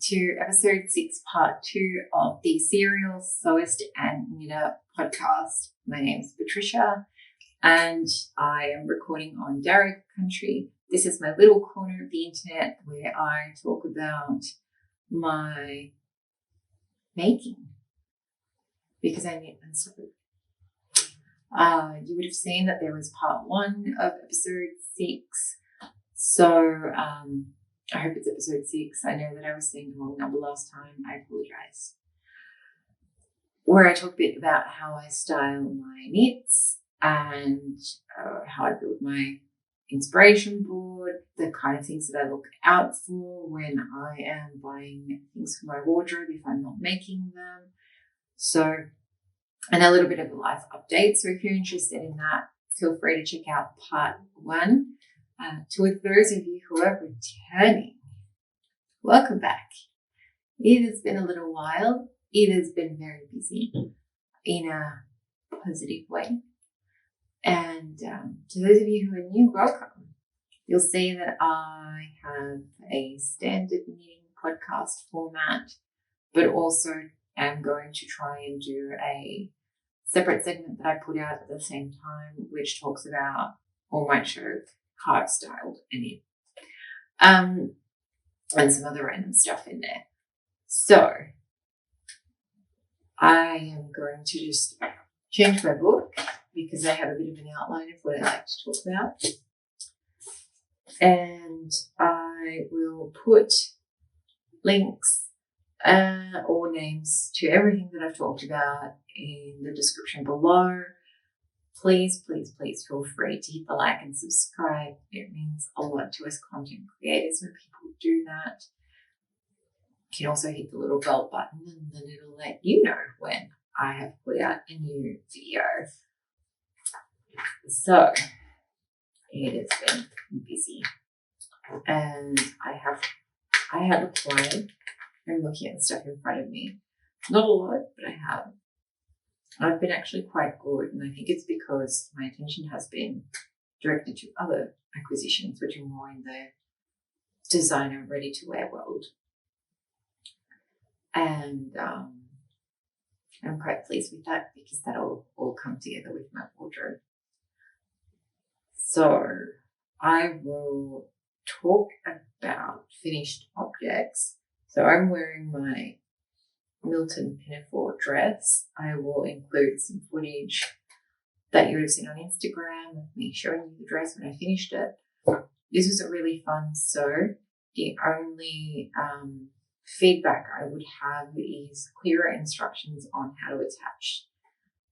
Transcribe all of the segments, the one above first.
to episode 6, part 2 of the Serial Sewist and Knitter podcast. My name is Patricia and I am recording on Dharug Country. This is my little corner of the internet where I talk about my making because I knit and sew. You would have seen that there was part 1 of episode 6. So, I hope it's episode 6. I know that I was saying the wrong number last time. I apologize. Where I talk a bit about how I style my knits and how I build my inspiration board, the kind of things that I look out for when I am buying things for my wardrobe if I'm not making them. So, and a little bit of a life update. So if you're interested in that, feel free to check out part 1. To those of you who are returning, welcome back. It has been a little while. It has been very busy in a positive way. And to those of you who are new, welcome. You'll see that I have a standard knitting podcast format, but also am going to try and do a separate segment that I put out at the same time, which talks about all my show how I've styled and some other random stuff in there. So I am going to just change my book because I have a bit of an outline of what I like to talk about. And I will put links or names to everything that I've talked about in the description below. Please, please, please feel free to hit the like and subscribe. It means a lot to us content creators when people do that. You can also hit the little bell button and then it'll let you know when I have put out a new video. So it has been busy and I have applied. I'm looking at the stuff in front of me. Not a lot, but I have. I've been actually quite good, and I think it's because my attention has been directed to other acquisitions, which are more in the designer ready-to-wear world. And I'm quite pleased with that because that'll all come together with my wardrobe. So I will talk about finished objects. So I'm wearing my Milton Pinafore dress. I will include some footage that you would have seen on Instagram of me showing you the dress when I finished it. This was a really fun sew. The only feedback I would have is clearer instructions on how to attach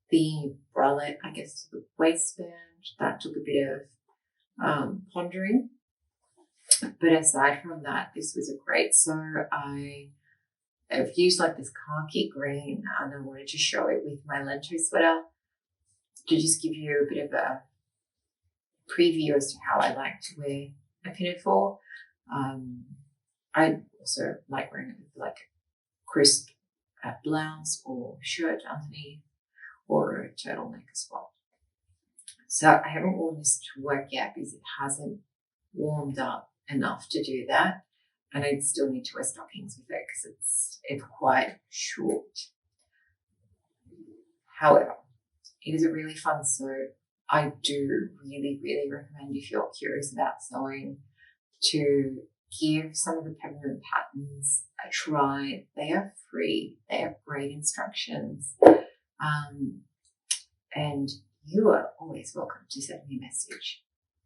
the bralette, I guess, to the waistband. That took a bit of pondering. But aside from that, this was a great sew. I've used like this khaki green and I wanted to show it with my Lento sweater to just give you a bit of a preview as to how I like to wear a pinafore. I also like wearing it with like a crisp blouse or shirt underneath or a turtleneck as well. So I haven't worn this to work yet because it hasn't warmed up enough to do that. And I still need to wear stockings with it because it's quite short. However, it is a really fun sew. I do really, really recommend if you're curious about sewing to give some of the Peppermint patterns a try. They are free. They have great instructions. And you are always welcome to send me a message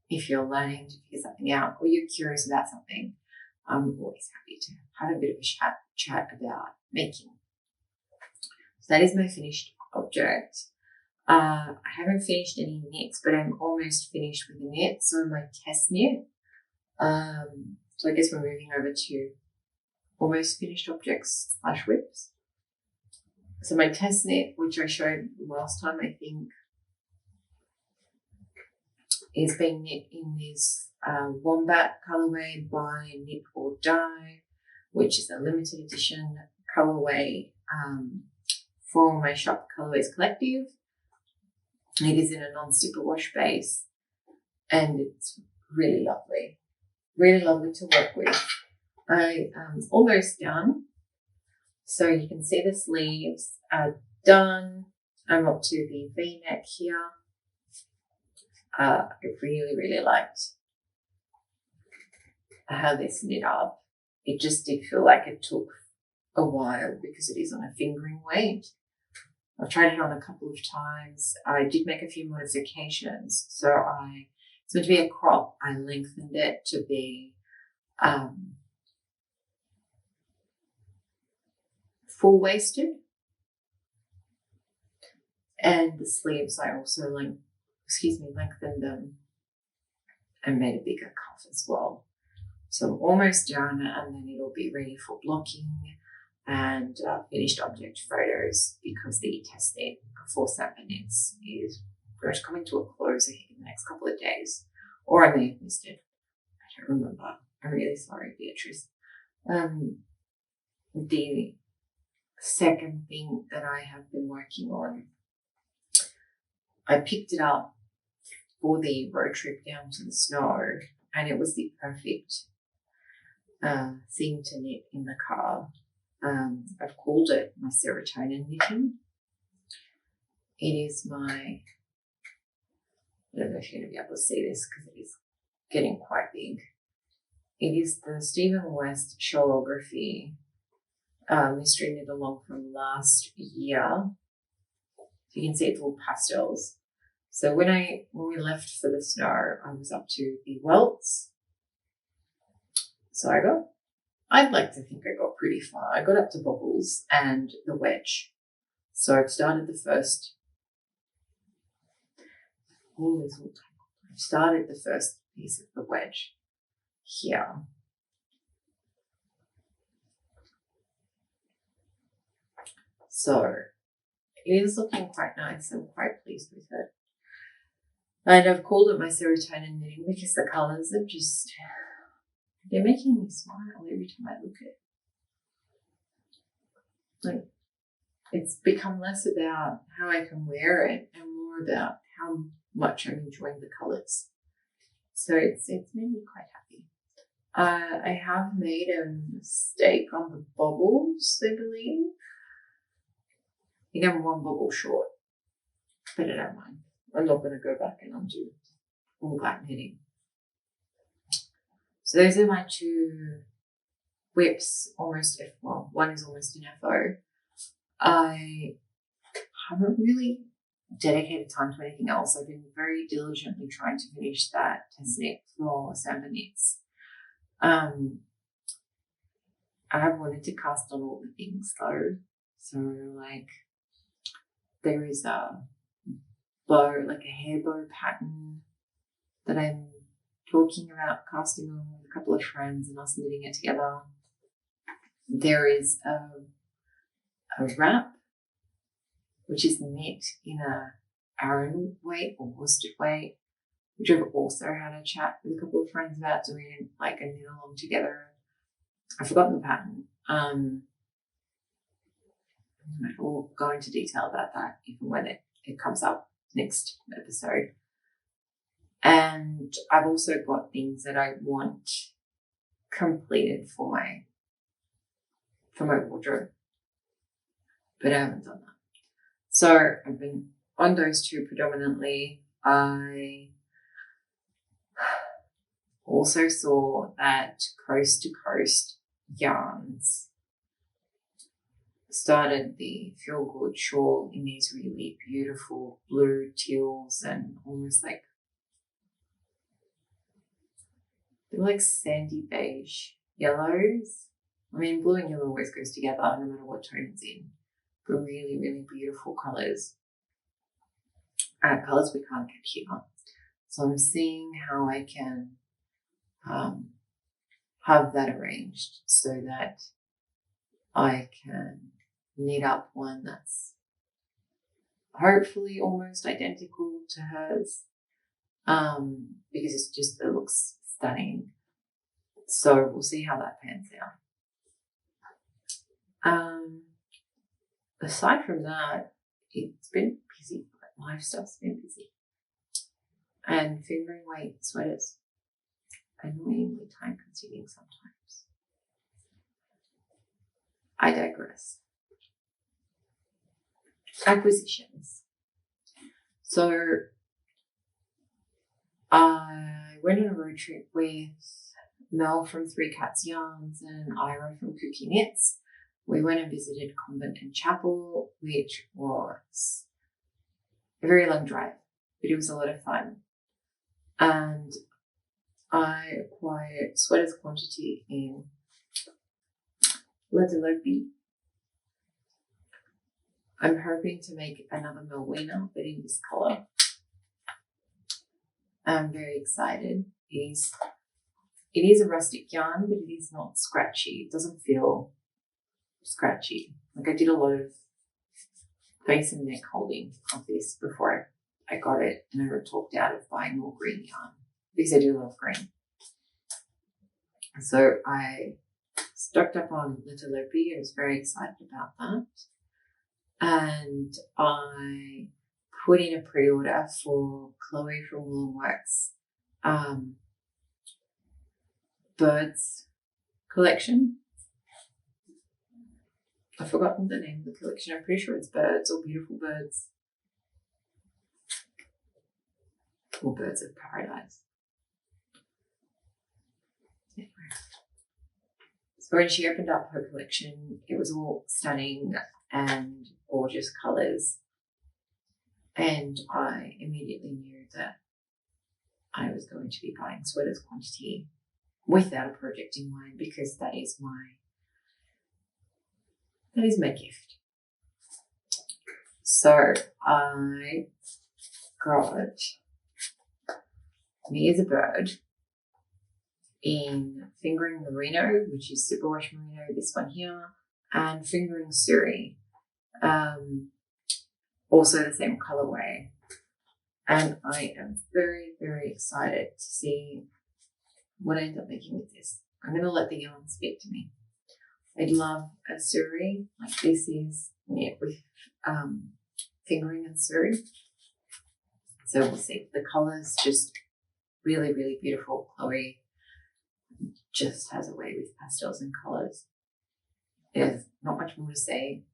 if you're learning to figure something out or you're curious about something. I'm always happy to have a bit of a chat about making. So that is my finished object. I haven't finished any knits, but I'm almost finished with the knit. So my test knit. So I guess we're moving over to almost finished objects / whips. So my test knit, which I showed last time, I think, is being knit in this wombat colorway by Knit or Die, which is a limited edition colorway for my Shop Colorways Collective. It is in a non-superwash base and it's really lovely to work with. I am almost done. So you can see the sleeves are done. I'm up to the V-neck here. I really, really liked how this knit up. It just did feel like it took a while because it is on a fingering weight. I've tried it on a couple of times. I did make a few modifications. So it's meant to be a crop. I lengthened it to be full-waisted. And the sleeves I also lengthened them and made a bigger cuff as well. So I'm almost done, and then it'll be ready for blocking and finished object photos, because the test knit for Sapper Knits is pretty much coming to a close, I think, in the next couple of days. Or I may have missed it. I don't remember. I'm really sorry, Beatrice. The second thing that I have been working on, I picked it up for the road trip down to the snow, and it was the perfect thing to knit in the car. I've called it my serotonin knitting. It is my, I don't know if you're going to be able to see this because it is getting quite big. It is the StephenWest Shawlography mystery knit along from last year. So you can see it's all pastels. So when we left for the snow, I was up to the welts. So I'd like to think I got pretty far. I got up to bobbles and the wedge. So I've started the first. I've started the first piece of the wedge here. So it is looking quite nice. I'm quite pleased with it. And I've called it my serotonin knitting because the colours are just, they're making me smile every time I look at it. Like, it's become less about how I can wear it and more about how much I'm enjoying the colours. So it's made me quite happy. I have made a mistake on the bobbles, I believe. I think I'm one bobble short, but I don't mind. I'm not going to go back and undo all that knitting. So those are my two whips, one is almost an FO. I haven't really dedicated time to anything else. I've been very diligently trying to finish that test knit for Sapper Knits. I wanted to cast on all the things though. So like there is a bow, like a hair bow pattern that I'm talking about casting on with a couple of friends and us knitting it together. There is a wrap, which is knit in a Aran weight or worsted weight, which I've also had a chat with a couple of friends about doing, like a knit along together. I've forgotten the pattern. We'll go into detail about that even when it comes up next episode. And I've also got things that I want completed for my wardrobe, but I haven't done that. So I've been on those two predominantly. I also saw that Coast to Coast Yarns started the Feel Good shawl in these really beautiful blue teals and almost like, they're like sandy beige yellows. I mean, blue and yellow always goes together no matter what tone it's in. But really, really beautiful colours. Colours we can't get here. So I'm seeing how I can have that arranged so that I can knit up one that's hopefully almost identical to hers, because it looks stunning. So we'll see how that pans out. Aside from that, it's been busy. Life stuff's been busy. And fingering weight sweaters, annoyingly time consuming sometimes. I digress. Acquisitions. So I went on a road trip with Mel from Three Cats Yarns and Ira from Cookie Knits. We went and visited Convent and Chapel, which was a very long drive, but it was a lot of fun. And I acquired sweaters quantity in Lento. I'm hoping to make another Melwina, but in this colour. I'm very excited. It is a rustic yarn, but it is not scratchy. It doesn't feel scratchy. Like, I did a lot of face and neck holding of this before I got it, and I got talked out of buying more green yarn because I do love green. So I stocked up on Lento. I was very excited about that. And I put in a pre-order for Chloe from Woolworks Birds collection. I've forgotten the name of the collection. I'm pretty sure it's Birds or Beautiful Birds. Or Birds of Paradise. Anyway. So when she opened up her collection, it was all stunning and gorgeous colours. And I immediately knew that I was going to be buying sweaters quantity without a project in mind, because that is my gift. So I got Me as a Bird in Fingering Merino, which is Superwash Merino, this one here, and Fingering Suri, also the same colorway. And I am very, very excited to see what I end up making with this. I'm going to let the yarn speak to me. I love a suri, like this is knit with fingering and suri. So we'll see. The colours just really, really beautiful. Chloe just has a way with pastels and colours. There's not much more to say.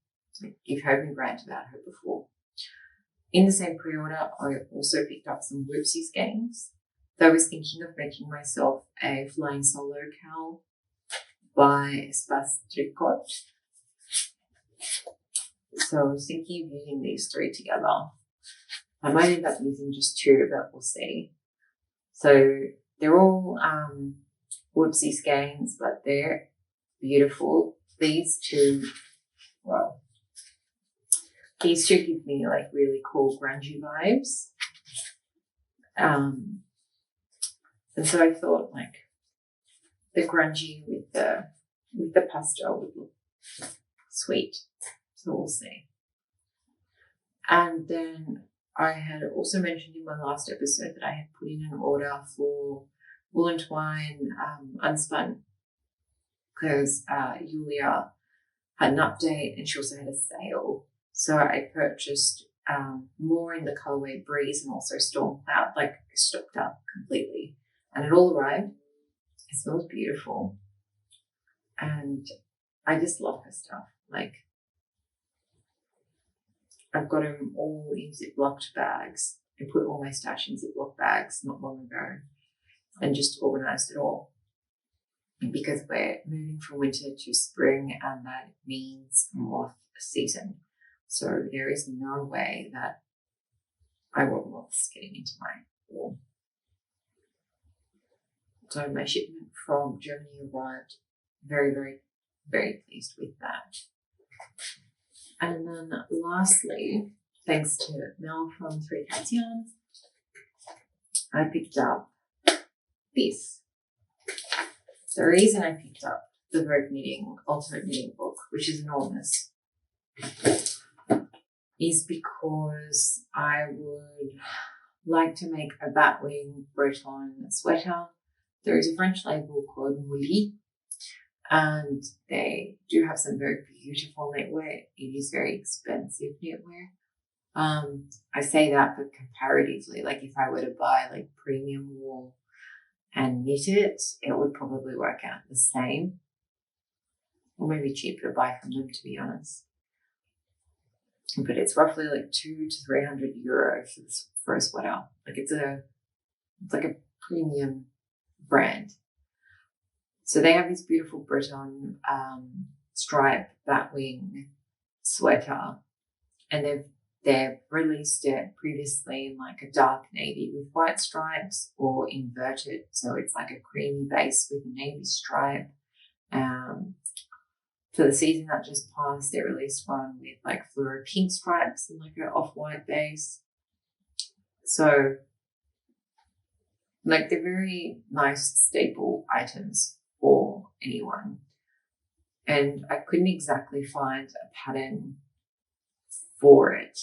You've heard me rant about her before. In the same pre-order, I also picked up some Whoopsie skeins. So I was thinking of making myself a flying solo cowl by Espace Tricot. So I was thinking of using these three together. I might end up using just two, but we'll see. So they're all Whoopsie skeins, but they're beautiful. These two give me like really cool grungy vibes. And so I thought like the grungy with the pastel would look sweet. So we'll see. And then I had also mentioned in my last episode that I had put in an order for Wool and Twine Unspun, because Julia had an update and she also had a sale. So I purchased more in the colorway Breeze and also Storm Cloud, like stocked up completely. And it all arrived. It smells beautiful. And I just love her stuff. Like, I've got them all in Ziplocked bags. I put all my stash in Ziploc bags not long ago and just organised it all. Because we're moving from winter to spring, and that means moth season. So there is no way that I want moths getting into my wall. So my shipment from Germany arrived. Very, very, very pleased with that. And then lastly, thanks to Mel from Three Cats Yarns, I picked up this. The reason I picked up the Vogue Knitting Ultimate Knitting book, which is enormous, is because I would like to make a batwing breton sweater. There is a French label called Molli, and they do have some very beautiful knitwear. It is very expensive knitwear. I say that, but comparatively, like if I were to buy like premium wool and knit it, it would probably work out the same. or maybe cheaper to buy from them, to be honest. But it's roughly like 200 to 300 euro for a sweater. Like it's like a premium brand. So they have this beautiful breton stripe batwing sweater, and they've released it previously in like a dark navy with white stripes, or inverted, so it's like a creamy base with a navy stripe. For the season that just passed, they released one with like fluoro pink stripes and like an off-white base. So like they're very nice staple items for anyone. And I couldn't exactly find a pattern for it.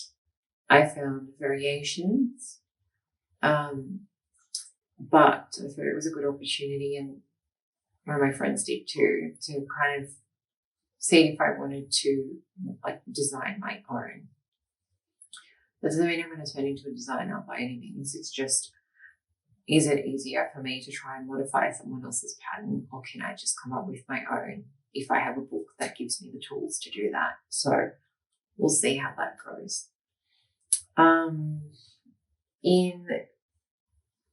I found variations, but I thought it was a good opportunity, and one of my friends did too, to kind of see if I wanted to like design my own. That doesn't mean I'm going to turn into a designer by any means. It's just, is it easier for me to try and modify someone else's pattern, or can I just come up with my own if I have a book that gives me the tools to do that? So we'll see how that goes. In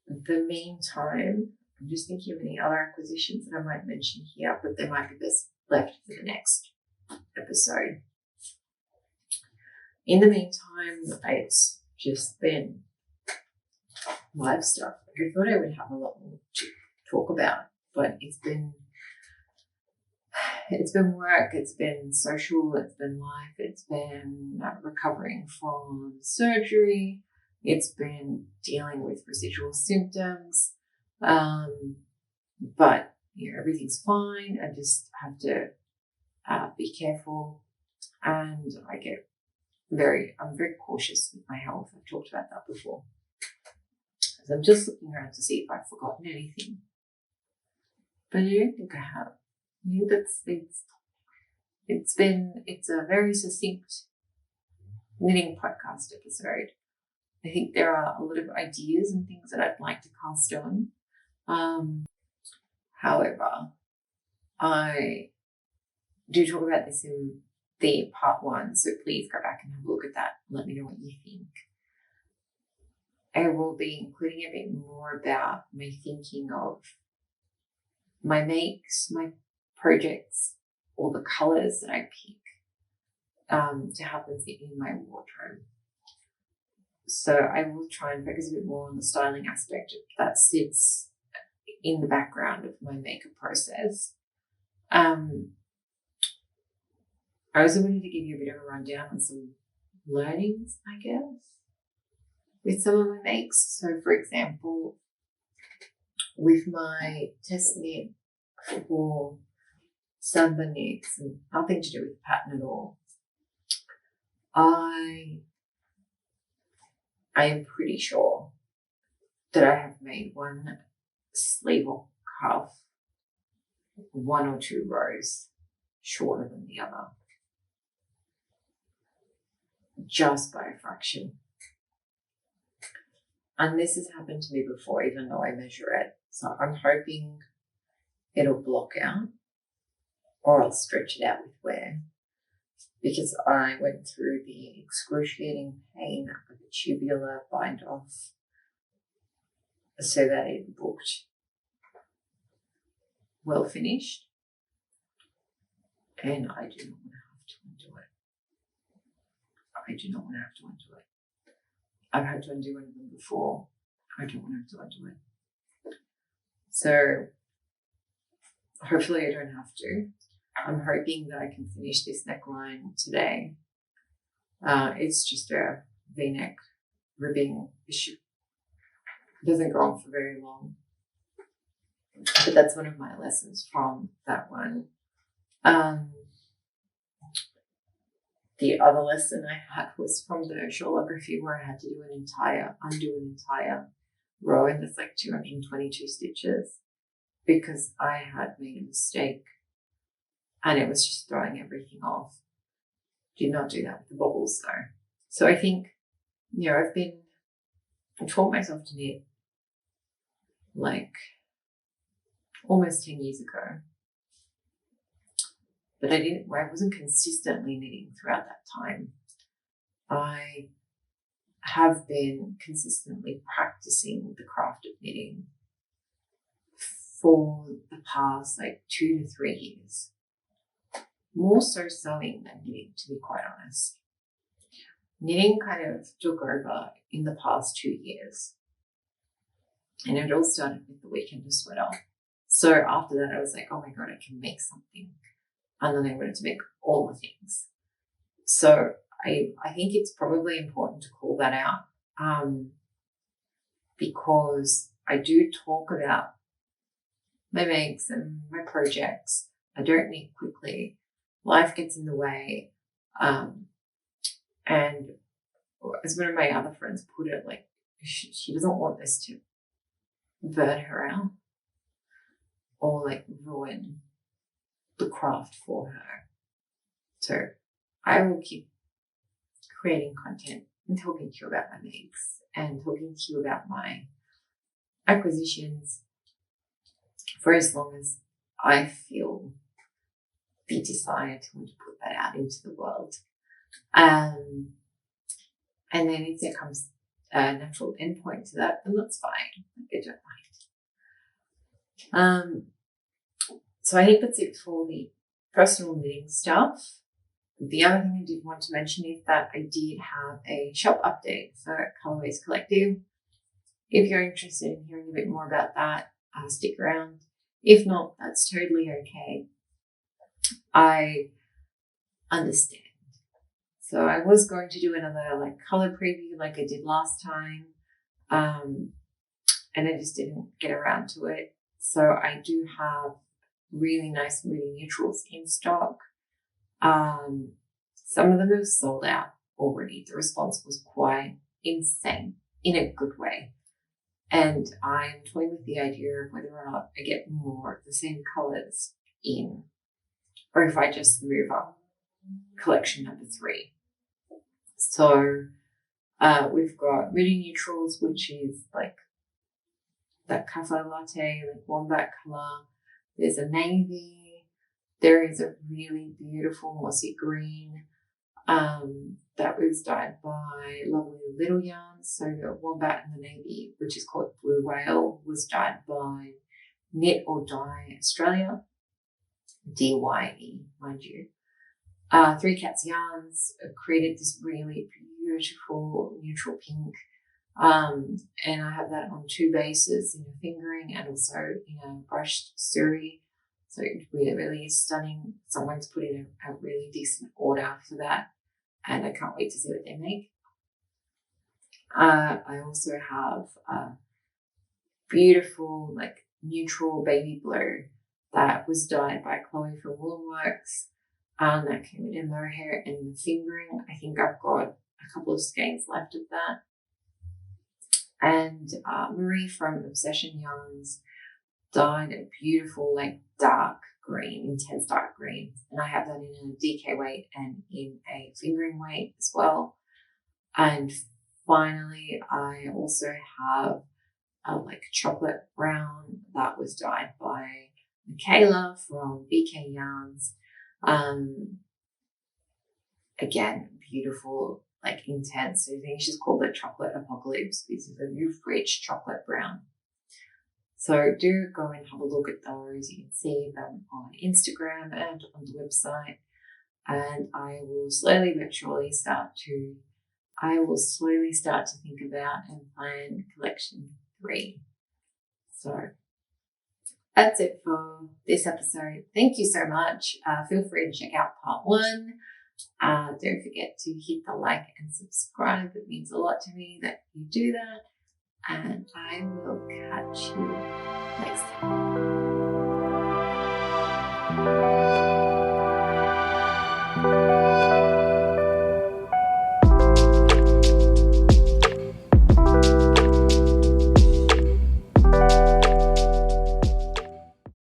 the meantime, I'm just thinking of any other acquisitions that I might mention here, but they might be best left for the next episode. In the meantime, it's just been live stuff. I thought I would have a lot more to talk about, but it's been work, it's been social, it's been life, it's been recovering from surgery, it's been dealing with residual symptoms, but everything's fine. I just have to be careful, and I'm very cautious with my health. I've talked about that before. So I'm just looking around to see if I've forgotten anything, but I don't think I have. It's a very succinct knitting podcast episode. I think there are a lot of ideas and things that I'd like to cast on. However, I do talk about this in the part 1, so please go back and have a look at that and let me know what you think. I will be including a bit more about my thinking of my makes, my projects, or the colours that I pick to have them fit in my wardrobe. So I will try and focus a bit more on the styling aspect that sits in the background of my makeup process. I also wanted to give you a bit of a rundown on some learnings, I guess, with some of my makes. So, for example, with my test knit for Samba knits, and nothing to do with the pattern at all, I am pretty sure that I have made one sleeve or cuff 1 or 2 rows shorter than the other, just by a fraction. And this has happened to me before, even though I measure it. So I'm hoping it'll block out, or I'll stretch it out with wear, because I went through the excruciating pain of a tubular bind off so that it looked well finished, and I do not want to have to undo it. I do not want to have to undo it. I've had to undo one of them before. I don't want to have to undo it. So hopefully I don't have to. I'm hoping that I can finish this neckline today. It's just a V-neck ribbing issue. It doesn't go on for very long. But that's one of my lessons from that one. The other lesson I had was from the Shawlography, where I had to undo an entire row, and that's like 222 stitches, because I had made a mistake and it was just throwing everything off. Did not do that with the bobbles though. So I think, I taught myself to knit like almost 10 years ago. but I wasn't consistently knitting throughout that time. I have been consistently practicing the craft of knitting for the past 2 to 3 years. More so sewing than knitting, to be quite honest. Knitting kind of took over in the past 2 years. And it all started with the Weekender sweater. So after that, I was like, oh my God, I can make something. And then I wanted to make all the things. So I think it's probably important to call that out, because I do talk about my makes and my projects. I don't knit quickly. Life gets in the way. And as one of my other friends put it, she doesn't want this to burn her out or ruin the craft for her. So I will keep creating content and talking to you about my makes and talking to you about my acquisitions for as long as I feel the desire to want to put that out into the world. And then if there comes a natural endpoint to that, then that's fine. I don't mind. So I think that's it for the personal knitting stuff. The other thing I did want to mention is that I did have a shop update for Colorways Collective. If you're interested in hearing a bit more about that, stick around. If not, that's totally okay. I understand. So I was going to do another color preview like I did last time, and I just didn't get around to it. So I do have really nice moody neutrals in stock. Some of them have sold out already. The response was quite insane in a good way. And I'm toying with the idea of whether or not I get more of the same colors in, or if I just move up collection number 3. So we've got moody neutrals, which is that cafe latte, wombat color. There's a navy. There is a really beautiful mossy green that was dyed by Lovely Little Yarns. So the wombat and the navy, which is called Blue Whale, was dyed by Knit or Dye Australia, DYE, mind you. Three Cats Yarns created this really beautiful neutral pink. And I have that on 2 bases, in a fingering and also in a brushed suri. So it really, really is stunning. Someone's put in a really decent order for that, and I can't wait to see what they make. I also have a beautiful, neutral baby blue that was dyed by Chloe from Woolworks. That came in mohair and the fingering. I think I've got a couple of skeins left of that. And Marie from Obsession Yarns dyed a beautiful dark green, intense dark green, and I have that in a DK weight and in a fingering weight as well. And finally, I also have a chocolate brown that was dyed by MKAL from BK Yarns. Again, beautiful, intense. So I think she's called it Chocolate Apocalypse because it's a rich chocolate brown. So do go and have a look at those. You can see them on Instagram and on the website. And I will slowly but surely start to think about and plan collection 3. So that's it for this episode. Thank you so much. Feel free to check out part 1. Don't forget to hit the like and subscribe. It means a lot to me that you do that. And I will catch you next time.